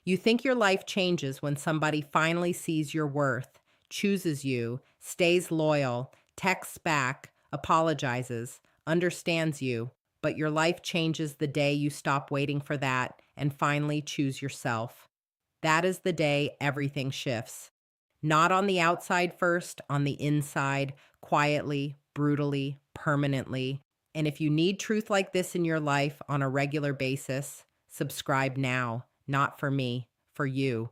You think your life changes when somebody finally sees your worth, chooses you, stays loyal, texts back, apologizes, understands you, but your life changes the day you stop waiting for that and finally choose yourself. That is the day everything shifts. Not on the outside first, on the inside, quietly, brutally, permanently. And if you need truth like this in your life on a regular basis, subscribe now, not for me, for you.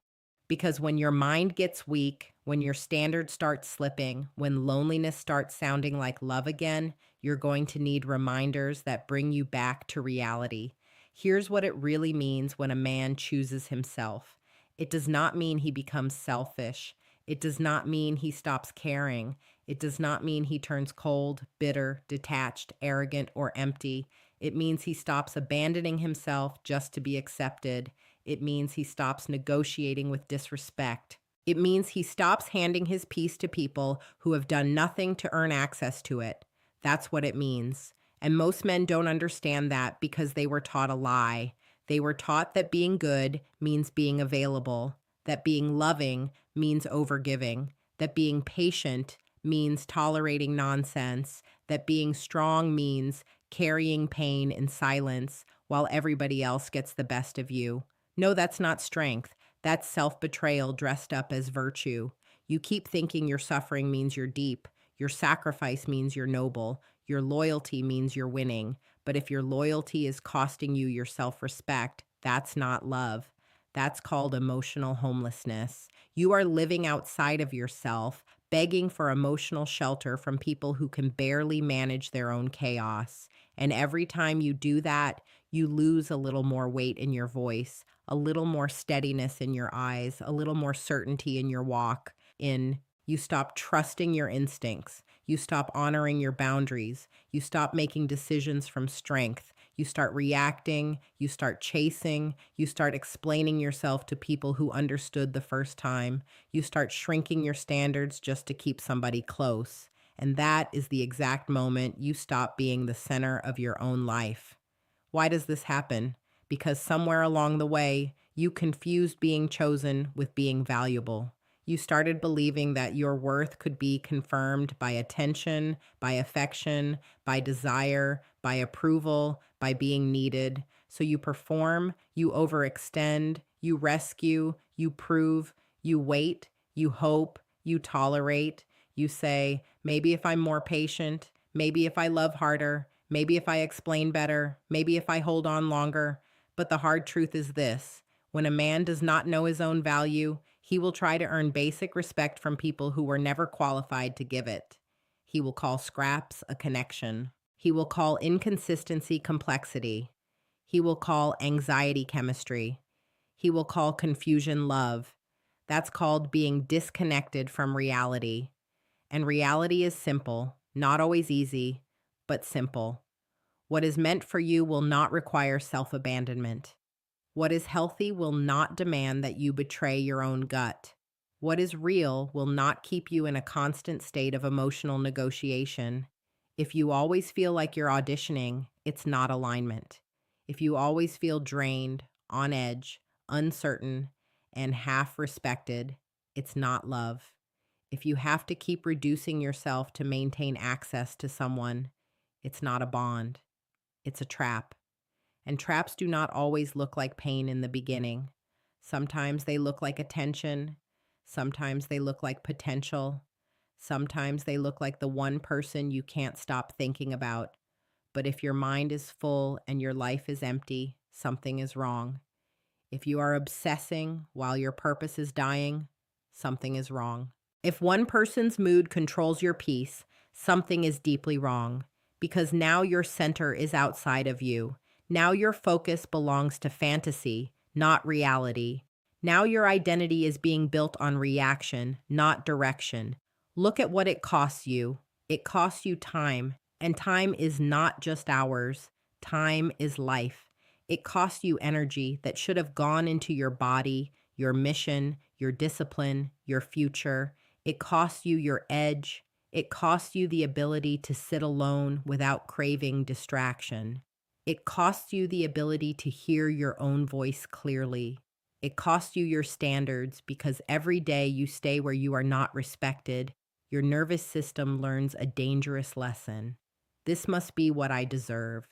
Because when your mind gets weak, when your standards start slipping, when loneliness starts sounding like love again, you're going to need reminders that bring you back to reality. Here's what it really means when a man chooses himself. It does not mean he becomes selfish. It does not mean he stops caring. It does not mean he turns cold, bitter, detached, arrogant, or empty. It means he stops abandoning himself just to be accepted. It means he stops negotiating with disrespect. It means he stops handing his peace to people who have done nothing to earn access to it. That's what it means. And most men don't understand that because they were taught a lie. They were taught that being good means being available, that being loving means overgiving, that being patient means tolerating nonsense, that being strong means carrying pain in silence while everybody else gets the best of you. No, that's not strength. That's self betrayal dressed up as virtue. You keep thinking your suffering means you're deep, your sacrifice means you're noble, your loyalty means you're winning. But if your loyalty is costing you your self respect, that's not love. That's called emotional homelessness. You are living outside of yourself, begging for emotional shelter from people who can barely manage their own chaos. And every time you do that, you lose a little more weight in your voice, a little more steadiness in your eyes, a little more certainty in your walk. You stop trusting your instincts. You stop honoring your boundaries. You stop making decisions from strength. You start reacting. You start chasing. You start explaining yourself to people who understood the first time. You start shrinking your standards just to keep somebody close. And that is the exact moment you stop being the center of your own life. Why does this happen? Because somewhere along the way, you confused being chosen with being valuable. You started believing that your worth could be confirmed by attention, by affection, by desire, by approval, by being needed. So you perform, you overextend, you rescue, you prove, you wait, you hope, you tolerate. You say, maybe if I'm more patient, maybe if I love harder, maybe if I explain better, maybe if I hold on longer. But the hard truth is this: when a man does not know his own value, he will try to earn basic respect from people who were never qualified to give it. He will call scraps a connection. He will call inconsistency complexity. He will call anxiety chemistry. He will call confusion love. That's called being disconnected from reality. And reality is simple, not always easy, but simple. What is meant for you will not require self abandonment. What is healthy will not demand that you betray your own gut. What is real will not keep you in a constant state of emotional negotiation. If you always feel like you're auditioning, it's not alignment. If you always feel drained, on edge, uncertain, and half respected, it's not love. If you have to keep reducing yourself to maintain access to someone, it's not a bond, it's a trap. And traps do not always look like pain in the beginning. Sometimes they look like attention. Sometimes they look like potential. Sometimes they look like the one person you can't stop thinking about. But if your mind is full and your life is empty, something is wrong. If you are obsessing while your purpose is dying, something is wrong. If one person's mood controls your peace, something is deeply wrong, because now your center is outside of you. Now your focus belongs to fantasy, not reality. Now your identity is being built on reaction, not direction. Look at what it costs you. It costs you time, and time is not just hours. Time is life. It costs you energy that should have gone into your body, your mission, your discipline, your future. It costs you your edge. It costs you the ability to sit alone without craving distraction. It costs you the ability to hear your own voice clearly. It costs you your standards because every day you stay where you are not respected, your nervous system learns a dangerous lesson. This must be what I deserve.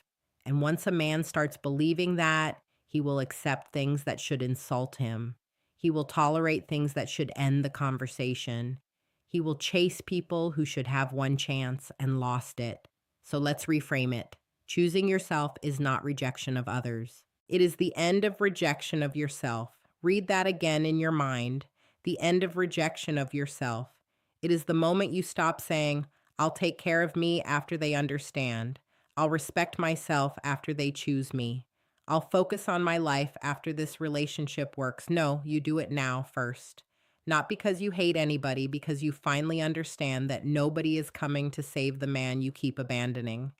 And once a man starts believing that, he will accept things that should insult him. He will tolerate things that should end the conversation. He will chase people who should have one chance and lost it. So let's reframe it. Choosing yourself is not rejection of others. It is the end of rejection of yourself. Read that again in your mind. The end of rejection of yourself. It is the moment you stop saying, I'll take care of me after they understand. I'll respect myself after they choose me. I'll focus on my life after this relationship works. No, you do it now first. Not because you hate anybody, because you finally understand that nobody is coming to save the man you keep abandoning.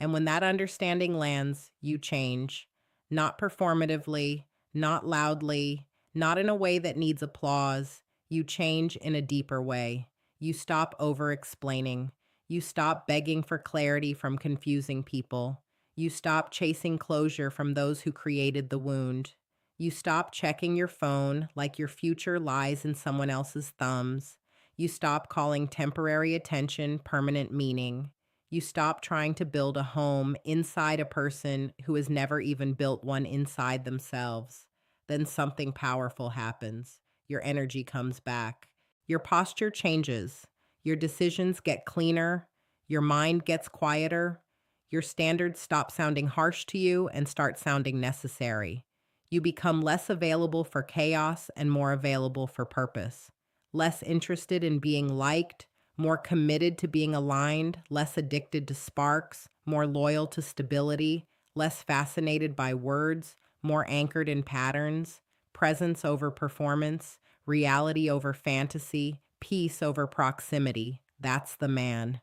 And when that understanding lands, you change. Not performatively, not loudly, not in a way that needs applause. You change in a deeper way. You stop over explaining. You stop begging for clarity from confusing people. You stop chasing closure from those who created the wound. You stop checking your phone like your future lies in someone else's thumbs. You stop calling temporary attention permanent meaning. You stop trying to build a home inside a person who has never even built one inside themselves. Then something powerful happens. Your energy comes back. Your posture changes. Your decisions get cleaner. Your mind gets quieter. Your standards stop sounding harsh to you and start sounding necessary. You become less available for chaos and more available for purpose. Less interested in being liked, more committed to being aligned, less addicted to sparks, more loyal to stability, less fascinated by words, more anchored in patterns, presence over performance, reality over fantasy, peace over proximity. That's the man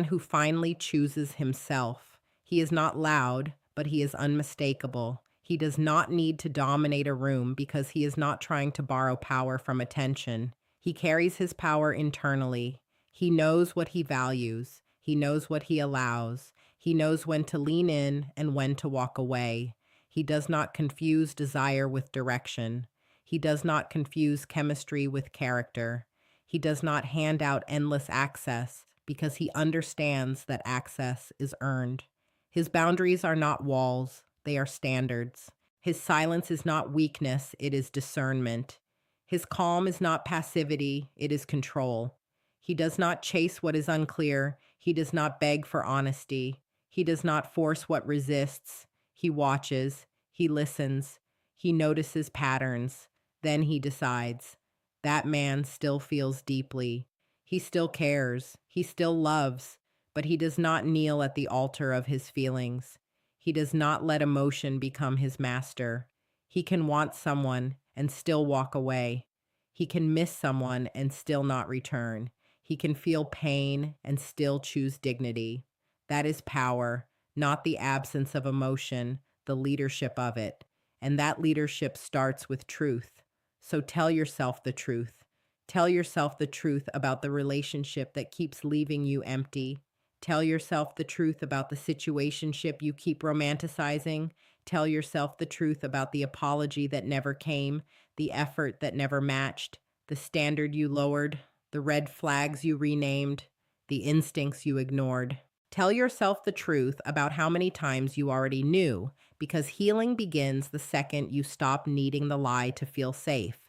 who finally chooses himself. He is not loud, but he is unmistakable. He does not need to dominate a room because he is not trying to borrow power from attention. He carries his power internally. He knows what he values. He knows what he allows. He knows when to lean in and when to walk away. He does not confuse desire with direction. He does not confuse chemistry with character. He does not hand out endless access because he understands that access is earned. His boundaries are not walls, they are standards. His silence is not weakness, it is discernment. His calm is not passivity, it is control. He does not chase what is unclear. He does not beg for honesty. He does not force what resists. He watches. He listens. He notices patterns. Then he decides. That man still feels deeply. He still cares. He still loves. But he does not kneel at the altar of his feelings. He does not let emotion become his master. He can want someone and still walk away. He can miss someone and still not return. He can feel pain and still choose dignity. That is power, not the absence of emotion, the leadership of it. And that leadership starts with truth. So tell yourself the truth. Tell yourself the truth about the relationship that keeps leaving you empty. Tell yourself the truth about the situationship you keep romanticizing. Tell yourself the truth about the apology that never came, the effort that never matched, the standard you lowered, the red flags you renamed, the instincts you ignored. Tell yourself the truth about how many times you already knew, because healing begins the second you stop needing the lie to feel safe.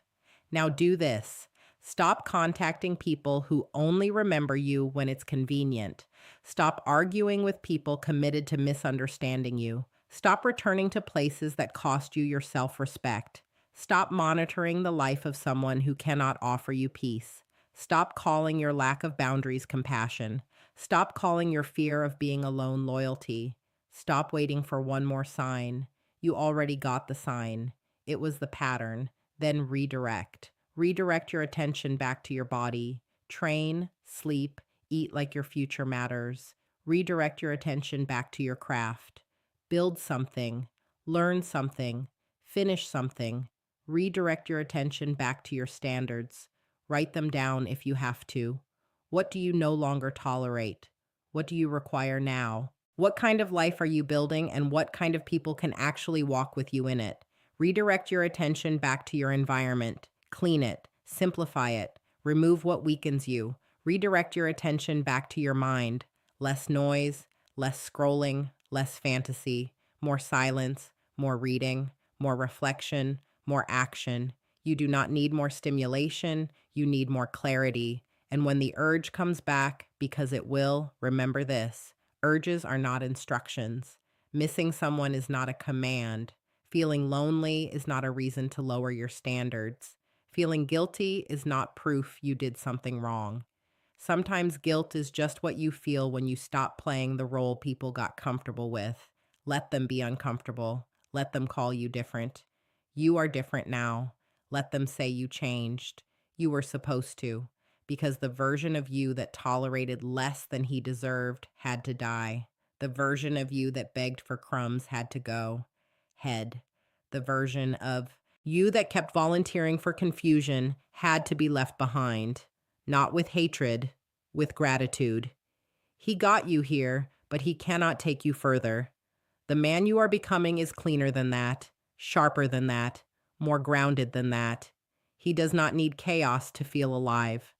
Now do this. Stop contacting people who only remember you when it's convenient. Stop arguing with people committed to misunderstanding you. Stop returning to places that cost you your self-respect. Stop monitoring the life of someone who cannot offer you peace. Stop calling your lack of boundaries compassion. Stop calling your fear of being alone loyalty. Stop waiting for one more sign. You already got the sign. It was the pattern. Then redirect. Redirect your attention back to your body. Train, sleep, eat like your future matters. Redirect your attention back to your craft. Build something. Learn something. Finish something. Redirect your attention back to your standards. Write them down if you have to. What do you no longer tolerate? What do you require now? What kind of life are you building, and what kind of people can actually walk with you in it? Redirect your attention back to your environment. Clean it, simplify it, remove what weakens you. Redirect your attention back to your mind. Less noise, less scrolling, less fantasy, more silence, more reading, more reflection, more action. You do not need more stimulation, you need more clarity. And when the urge comes back, because it will, remember this: urges are not instructions. Missing someone is not a command. Feeling lonely is not a reason to lower your standards. Feeling guilty is not proof you did something wrong. Sometimes guilt is just what you feel when you stop playing the role people got comfortable with. Let them be uncomfortable. Let them call you different. You are different now. Let them say you changed. You were supposed to, because the version of you that tolerated less than he deserved had to die. The version of you that begged for crumbs had to go. Head. The version of you that kept volunteering for confusion had to be left behind. Not with hatred, with gratitude. He got you here, but he cannot take you further. The man you are becoming is cleaner than that, sharper than that, more grounded than that. He does not need chaos to feel alive.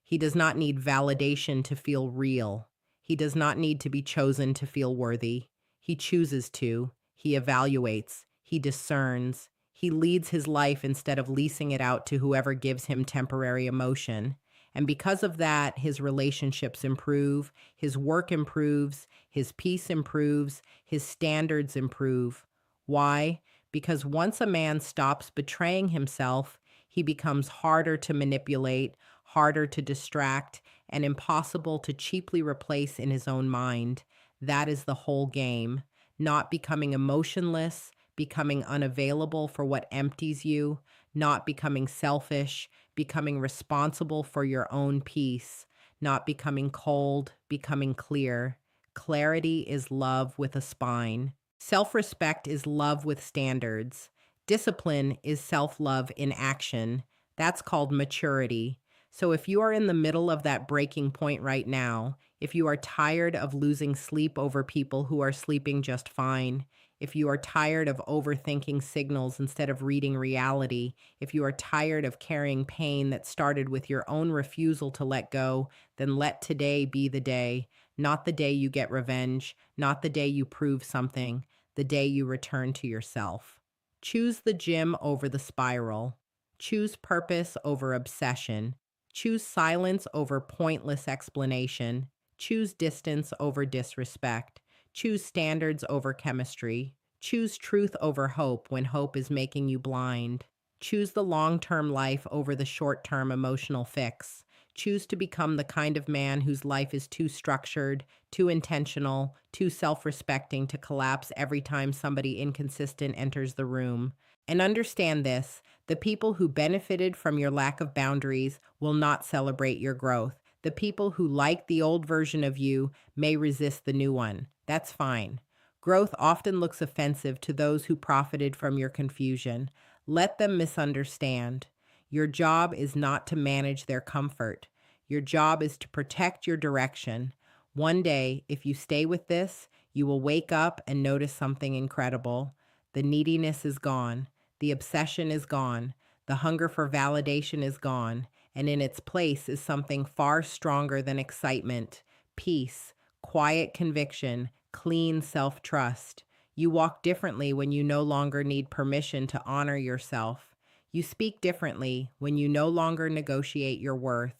He does not need validation to feel real. He does not need to be chosen to feel worthy. He chooses to. He evaluates. He discerns. He leads his life instead of leasing it out to whoever gives him temporary emotion. And because of that, his relationships improve, his work improves, his peace improves, his standards improve. Why? Because once a man stops betraying himself, he becomes harder to manipulate, harder to distract, and impossible to cheaply replace in his own mind. That is the whole game. Not becoming emotionless, becoming unavailable for what empties you, not becoming selfish, becoming responsible for your own peace, not becoming cold, becoming clear. Clarity is love with a spine. Self respect is love with standards. Discipline is self love in action. That's called maturity. So if you are in the middle of that breaking point right now, if you are tired of losing sleep over people who are sleeping just fine, if you are tired of overthinking signals instead of reading reality, if you are tired of carrying pain that started with your own refusal to let go, then let today be the day, not the day you get revenge, not the day you prove something, the day you return to yourself. Choose the gym over the spiral. Choose purpose over obsession. Choose silence over pointless explanation. Choose distance over disrespect. Choose standards over chemistry. Choose truth over hope when hope is making you blind. Choose the long-term life over the short-term emotional fix. Choose to become the kind of man whose life is too structured, too intentional, too self-respecting to collapse every time somebody inconsistent enters the room. And understand this: the people who benefited from your lack of boundaries will not celebrate your growth. The people who like the old version of you may resist the new one. That's fine. Growth often looks offensive to those who profited from your confusion. Let them misunderstand. Your job is not to manage their comfort. Your job is to protect your direction. One day, if you stay with this, you will wake up and notice something incredible. The neediness is gone. The obsession is gone. The hunger for validation is gone. And in its place is something far stronger than excitement: peace, quiet conviction, clean self-trust. You walk differently when you no longer need permission to honor yourself. You speak differently when you no longer negotiate your worth.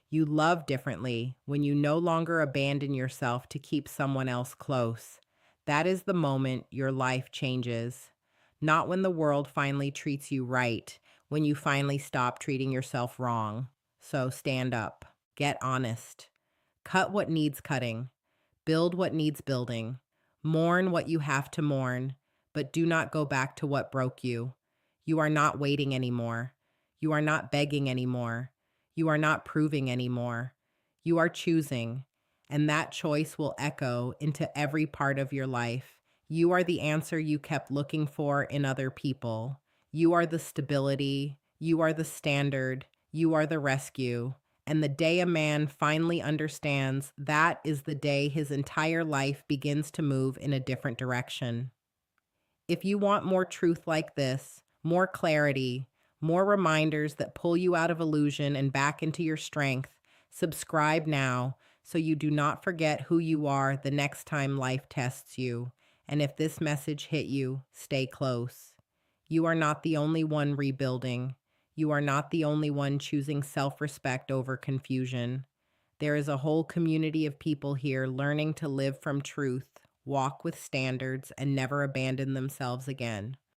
You love differently when you no longer abandon yourself to keep someone else close. That is the moment your life changes. Not when the world finally treats you right, when you finally stop treating yourself wrong. So stand up, get honest, cut what needs cutting, build what needs building, mourn what you have to mourn, but do not go back to what broke you. You are not waiting anymore. You are not begging anymore. You are not proving anymore. You are choosing, and that choice will echo into every part of your life. You are the answer you kept looking for in other people. You are the stability. You are the standard. You are the rescue. And the day a man finally understands that is the day his entire life begins to move in a different direction. If you want more truth like this, more clarity, more reminders that pull you out of illusion and back into your strength, subscribe now so you do not forget who you are the next time life tests you. And if this message hit you, stay close. You are not the only one rebuilding. You are not the only one choosing self respect over confusion. There is a whole community of people here learning to live from truth, walk with standards, and never abandon themselves again.